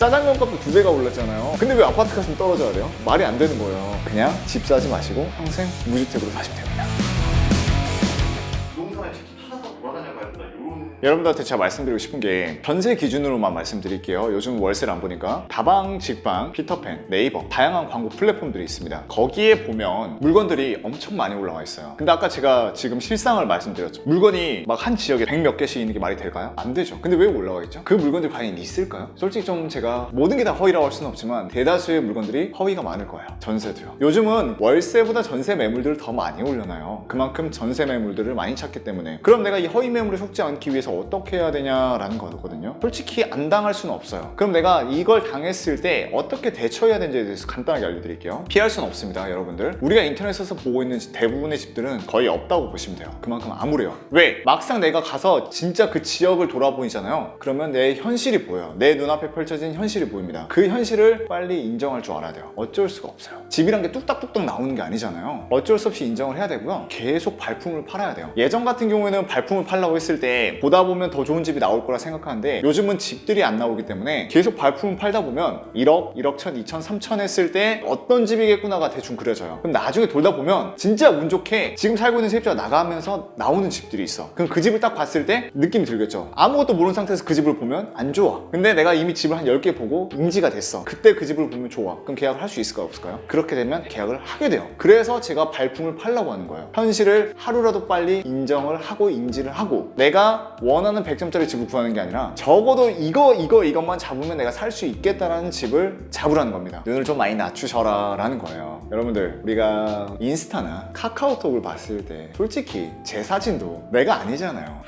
짜장면 값도 2배가 올랐잖아요. 근데 왜 아파트 값은 떨어져야 돼요? 말이 안 되는 거예요. 그냥 집 사지 마시고 평생 무주택으로 사시면 됩니다. 부동산을 직접 찾아서 돌아다녀봐야 된다 이런. 여러분들한테 제가 말씀드리고 싶은 게 전세 기준으로만 말씀드릴게요. 요즘 월세를 안 보니까 다방, 직방, 피터팬, 네이버 다양한 광고 플랫폼들이 있습니다. 거기에 보면 물건들이 엄청 많이 올라와 있어요. 근데 아까 제가 지금 실상을 말씀드렸죠. 물건이 막 한 지역에 100 몇 개씩 있는 게 말이 될까요? 안 되죠. 근데 왜 올라와 있죠? 그 물건들이 과연 있을까요? 솔직히 좀 제가 모든 게 다 허위라고 할 수는 없지만 대다수의 물건들이 허위가 많을 거예요. 전세도요. 요즘은 월세보다 전세 매물들을 더 많이 올려놔요. 그만큼 전세 매물들을 많이 찾기 때문에. 그럼 내가 이 허위 매물에 속지 않기 위해서 어떻게 해야 되냐라는 거거든요. 솔직히 안 당할 수는 없어요. 그럼 내가 이걸 당했을 때 어떻게 대처해야 되는지에 대해서 간단하게 알려드릴게요. 피할 수는 없습니다, 여러분들. 우리가 인터넷에서 보고 있는 대부분의 집들은 거의 없다고 보시면 돼요. 그만큼 암울해요. 왜? 막상 내가 가서 진짜 그 지역을 돌아보이잖아요. 그러면 내 현실이 보여요. 내 눈앞에 펼쳐진 현실이 보입니다. 그 현실을 빨리 인정할 줄 알아야 돼요. 어쩔 수가 없어요. 집이란 게 뚝딱뚝딱 나오는 게 아니잖아요. 어쩔 수 없이 인정을 해야 되고요. 계속 발품을 팔아야 돼요. 예전 같은 경우에는 발품을 팔라고 했을 때 보다 보면 더 좋은 집이 나올 거라 생각하는데 요즘은 집들이 안 나오기 때문에 계속 발품을 팔다 보면 1억, 1억 1천, 2천, 3천 했을 때 어떤 집이겠구나가 대충 그려져요. 그럼 나중에 돌다 보면 진짜 운 좋게 지금 살고 있는 세입자가 나가면서 나오는 집들이 있어. 그럼 그 집을 딱 봤을 때 느낌이 들겠죠. 아무것도 모르는 상태에서 그 집을 보면 안 좋아. 근데 내가 이미 집을 한 10개 보고 인지가 됐어. 그때 그 집을 보면 좋아. 그럼 계약을 할 수 있을까요? 없을까요? 그렇게 되면 계약을 하게 돼요. 그래서 제가 발품을 팔라고 하는 거예요. 현실을 하루라도 빨리 인정을 하고 인지를 하고 내가 원하는 100점짜리 집을 구하는 게 아니라 적어도 이것만 잡으면 내가 살 수 있겠다라는 집을 잡으라는 겁니다. 눈을 좀 많이 낮추셔라 라는 거예요. 여러분들, 우리가 인스타나 카카오톡을 봤을 때 솔직히 제 사진도 내가 아니잖아요.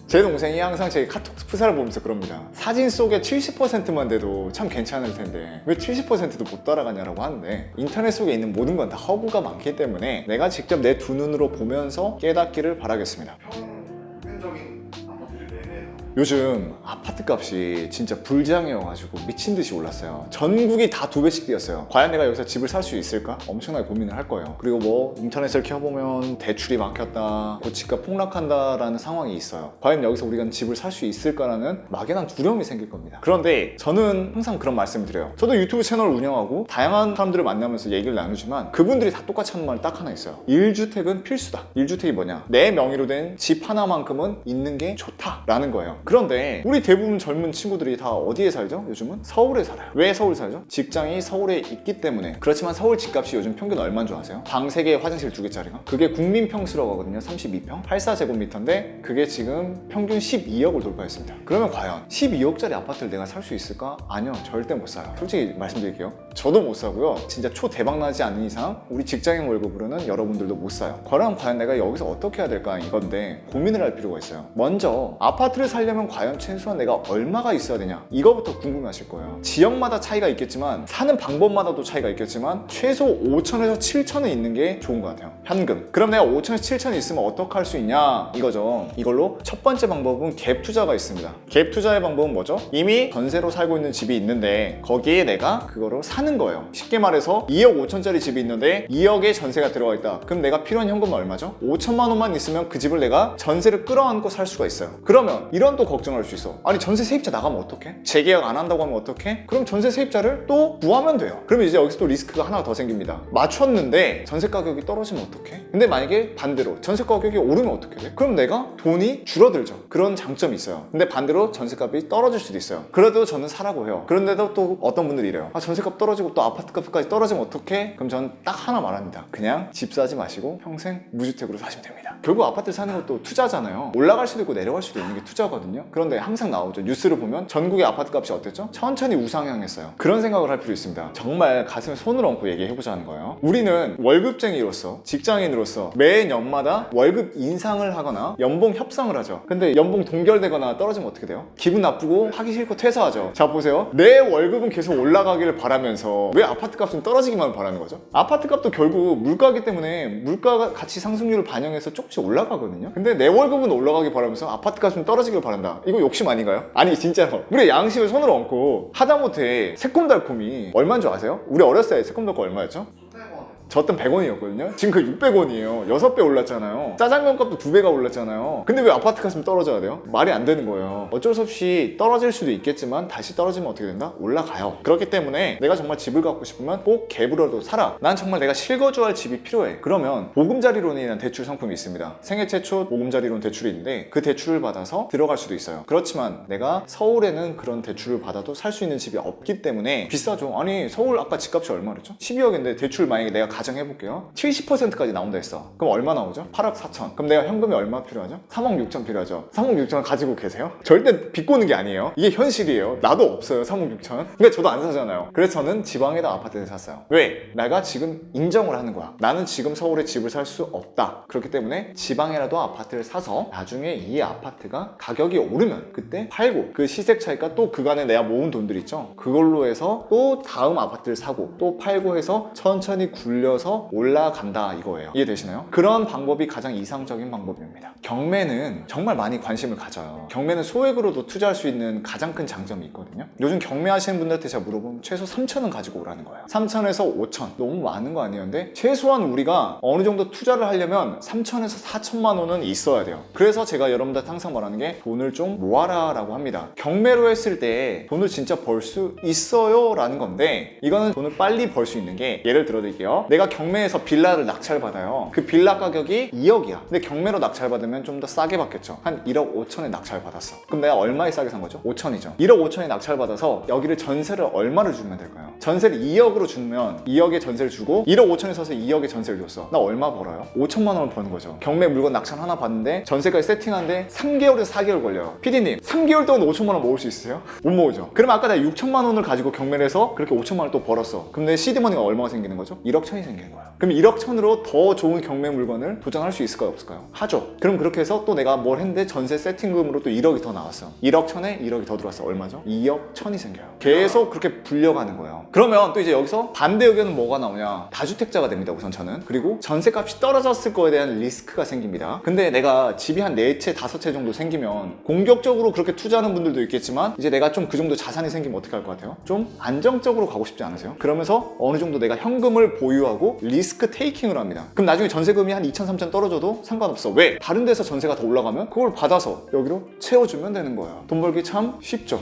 제 동생이 항상 제 카톡 프사를 보면서 그럽니다. 사진 속에 70%만 돼도 참 괜찮을 텐데 왜 70%도 못 따라가냐라고 하는데 인터넷 속에 있는 모든 건 다 허구가 많기 때문에 내가 직접 내 두 눈으로 보면서 깨닫기를 바라겠습니다. 평균적인 아파트를 내내서 요즘 아파트 값이 진짜 불장이어가지고 미친 듯이 올랐어요. 전국이 다 2배씩 뛰었어요. 과연 내가 여기서 집을 살 수 있을까? 엄청나게 고민을 할 거예요. 그리고 뭐 인터넷을 켜보면 대출이 막혔다, 고치가 폭락한다라는 상황이 있어요. 과연 여기서 우리가 집을 살 수 있을까라는 막연한 두려움이 생길 겁니다. 그런데 저는 항상 그런 말씀을 드려요. 저도 유튜브 채널을 운영하고 다양한 사람들을 만나면서 얘기를 나누지만 그분들이 다 똑같이 하는 말이 딱 하나 있어요. 1주택은 필수다. 1주택이 뭐냐? 내 명의로 된 집 하나만큼은 있는 게 좋다라는 거예요. 그런데 우리 대부분 젊은 친구들이 다 어디에 살죠? 요즘은 서울에 살아요. 왜 서울 살죠? 직장이 서울에 있기 때문에. 그렇지만 서울 집값이 요즘 평균 얼마인 줄 아세요? 방 3개, 화장실 2개짜리가? 그게 국민평수라고 하거든요. 32평? 84제곱미터인데 그게 지금 평균 12억을 돌파했습니다. 그러면 과연 12억짜리 아파트를 내가 살 수 있을까? 아니요, 절대 못 사요. 솔직히 말씀드릴게요. 저도 못 사고요. 진짜 초대박 나지 않는 이상 우리 직장인 월급으로는 여러분들도 못 사요. 그럼 과연 내가 여기서 어떻게 해야 될까? 이건데 고민을 할 필요가 있어요. 먼저 아파트를 살려면 과연 최소한 내가 얼마가 있어야 되냐, 이거부터 궁금하실 거예요. 지역마다 차이가 있겠지만 사는 방법마다도 차이가 있겠지만 최소 5천에서 7천은 있는 게 좋은 것 같아요. 현금. 그럼 내가 5천에서 7천이 있으면 어떻게 할 수 있냐 이거죠. 이걸로 첫 번째 방법은 갭 투자가 있습니다. 갭 투자의 방법은 뭐죠? 이미 전세로 살고 있는 집이 있는데 거기에 내가 그거를 사는 거예요. 쉽게 말해서 2억 5천짜리 집이 있는데 2억의 전세가 들어가 있다. 그럼 내가 필요한 현금은 얼마죠? 5천만 원만 있으면 그 집을 내가 전세를 끌어안고 살 수가 있어요. 그러면 이런 또 걱정할 수 있어. 아니, 전세 세입자 나가면 어떡해? 재계약 안 한다고 하면 어떡해? 그럼 전세 세입자를 또 구하면 돼요. 그러면 이제 여기서 또 리스크가 하나 더 생깁니다. 맞췄는데 전세 가격이 떨어지면 어떡해? 근데 만약에 반대로 전세 가격이 오르면 어떻게 돼? 그럼 내가 돈이 줄어들죠. 그런 장점이 있어요. 근데 반대로 전세값이 떨어질 수도 있어요. 그래도 저는 사라고 해요. 그런데도 또 어떤 분들이 이래요. 아, 전세값 떨어지고 또 아파트값까지 떨어지면 어떡해? 그럼 저는 딱 하나 말합니다. 그냥 집 사지 마시고 평생 무주택으로 사시면 됩니다. 결국 아파트 사는 것도 투자잖아요. 올라갈 수도 있고 내려갈 수도 있는 게 투자거든요. 그런데 항상 나오죠. 뉴스를 보면 전국의 아파트 값이 어땠죠? 천천히 우상향했어요. 그런 생각을 할 필요 있습니다. 정말 가슴에 손을 얹고 얘기해보자는 거예요. 우리는 월급쟁이로서, 직장인으로서 매년마다 월급 인상을 하거나 연봉 협상을 하죠. 근데 연봉 동결되거나 떨어지면 어떻게 돼요? 기분 나쁘고 하기 싫고 퇴사하죠. 자, 보세요. 내 월급은 계속 올라가기를 바라면서 왜 아파트 값은 떨어지기만 바라는 거죠? 아파트 값도 결국 물가이기 때문에 물가 가치 상승률을 반영해서 조금씩 올라가거든요. 근데 내 월급은 올라가길 바라면서 아파트 값은 떨어지길 바란다. 이거 욕심 아닌가요? 아니, 진짜로. 우리 양심을 손으로 얹고 하다못해 새콤달콤이 얼마인 줄 아세요? 우리 어렸을 때 새콤달콤 얼마였죠? 300원 저 땐 100원이었거든요. 지금 그 600원이에요. 6배 올랐잖아요. 짜장면 값도 2배가 올랐잖아요. 근데 왜 아파트 값은 떨어져야 돼요? 말이 안 되는 거예요. 어쩔 수 없이 떨어질 수도 있겠지만 다시 떨어지면 어떻게 된다? 올라가요. 그렇기 때문에 내가 정말 집을 갖고 싶으면 꼭 갭으로도 사라. 난 정말 내가 실거주할 집이 필요해. 그러면 보금자리론이라는 대출 상품이 있습니다. 생애 최초 보금자리론 대출이 있는데 그 대출을 받아서 들어갈 수도 있어요. 그렇지만 내가 서울에는 그런 대출을 받아도 살 수 있는 집이 없기 때문에 비싸죠. 아니 서울 아까 집값이 얼마 그랬죠? 12억인데 대출 만약에 내가 가정해볼게요. 70%까지 나온다 했어. 그럼 얼마 나오죠? 8억 4천. 그럼 내가 현금이 얼마 필요하죠? 3억 6천 필요하죠. 3억 6천 가지고 계세요? 절대 비꼬는 게 아니에요. 이게 현실이에요. 나도 없어요. 3억 6천. 그러니까 저도 안 사잖아요. 그래서 저는 지방에다 아파트를 샀어요. 왜? 내가 지금 인정을 하는 거야. 나는 지금 서울에 집을 살 수 없다. 그렇기 때문에 지방에라도 아파트를 사서 나중에 이 아파트가 가격이 오르면 그때 팔고 그 시세 차이가 또 그간에 내가 모은 돈들 있죠. 그걸로 해서 또 다음 아파트를 사고 또 팔고 해서 천천히 굴려서 올라간다 이거예요. 이해되시나요? 그런 방법이 가장 이상적인 방법입니다. 경매는 정말 많이 관심을 가져요. 경매는 소액으로도 투자할 수 있는 가장 큰 장점이 있거든요. 요즘 경매하시는 분들한테 제가 물어보면 최소 3천은 가지고 오라는 거예요. 3천에서 5천 너무 많은 거 아니에요? 근데 최소한 우리가 어느 정도 투자를 하려면 3천에서 4천만 원은 있어야 돼요. 그래서 제가 여러분들한테 항상 말하는 게 돈을 좀 모아라 라고 합니다. 경매로 했을 때 돈을 진짜 벌 수 있어요 라는 건데 이거는 돈을 빨리 벌 수 있는 게 예를 들어 드릴게요. 내가 경매에서 빌라를 낙찰받아요. 그 빌라 가격이 2억이야. 근데 경매로 낙찰받으면 좀 더 싸게 받겠죠. 한 1억 5천에 낙찰받았어. 그럼 내가 얼마에 싸게 산 거죠? 5천이죠. 1억 5천에 낙찰받아서 여기를 전세를 얼마를 주면 될까요? 전세를 2억으로 주면 2억의 전세를 주고 1억 5천에 사서 2억의 전세를 줬어. 나 얼마 벌어요? 5천만 원을 버는 거죠. 경매 물건 낙찰 하나 받는데 전세까지 세팅하는데 3개월에서 4개월 걸려요. PD님 3개월 동안 5천만 원 모을 수 있어요? 못 모으죠. 그럼 아까 내가 6천만 원을 가지고 경매를 해서 그렇게 5천만 원을 또 벌었어. 그럼 내 시드머니가 얼마가 생기는 거죠? 1억 천이 생기는 거야. 그럼 1억 천으로 더 좋은 경매 물건을 도전할 수 있을까요? 없을까요? 하죠. 그럼 그렇게 해서 또 내가 뭘 했는데 전세 세팅금으로 또 1억이 더 나왔어. 1억 천에 1억이 더 들어왔어. 얼마죠? 2억 천이 생겨요. 계속 그렇게 불려가는 거예요. 그러면 또 이제 여기서 반대 의견은 뭐가 나오냐? 다주택자가 됩니다. 우선 저는. 그리고 전세값이 떨어졌을 거에 대한 리스크가 생깁니다. 근데 내가 집이 한 4채, 5채 정도 생기면 공격적으로 그렇게 투자하는 분들도 있겠지만 이제 내가 좀 그 정도 자산이 생기면 어떻게 할 것 같아요? 좀 안정적으로 가고 싶지 않으세요? 그러면서 어느 정도 내가 현금을 보유하고 리스크 테이킹을 합니다. 그럼 나중에 전세금이 한 2천, 3천 떨어져도 상관없어. 왜? 다른 데서 전세가 더 올라가면 그걸 받아서 여기로 채워주면 되는 거예요. 돈 벌기 참 쉽죠.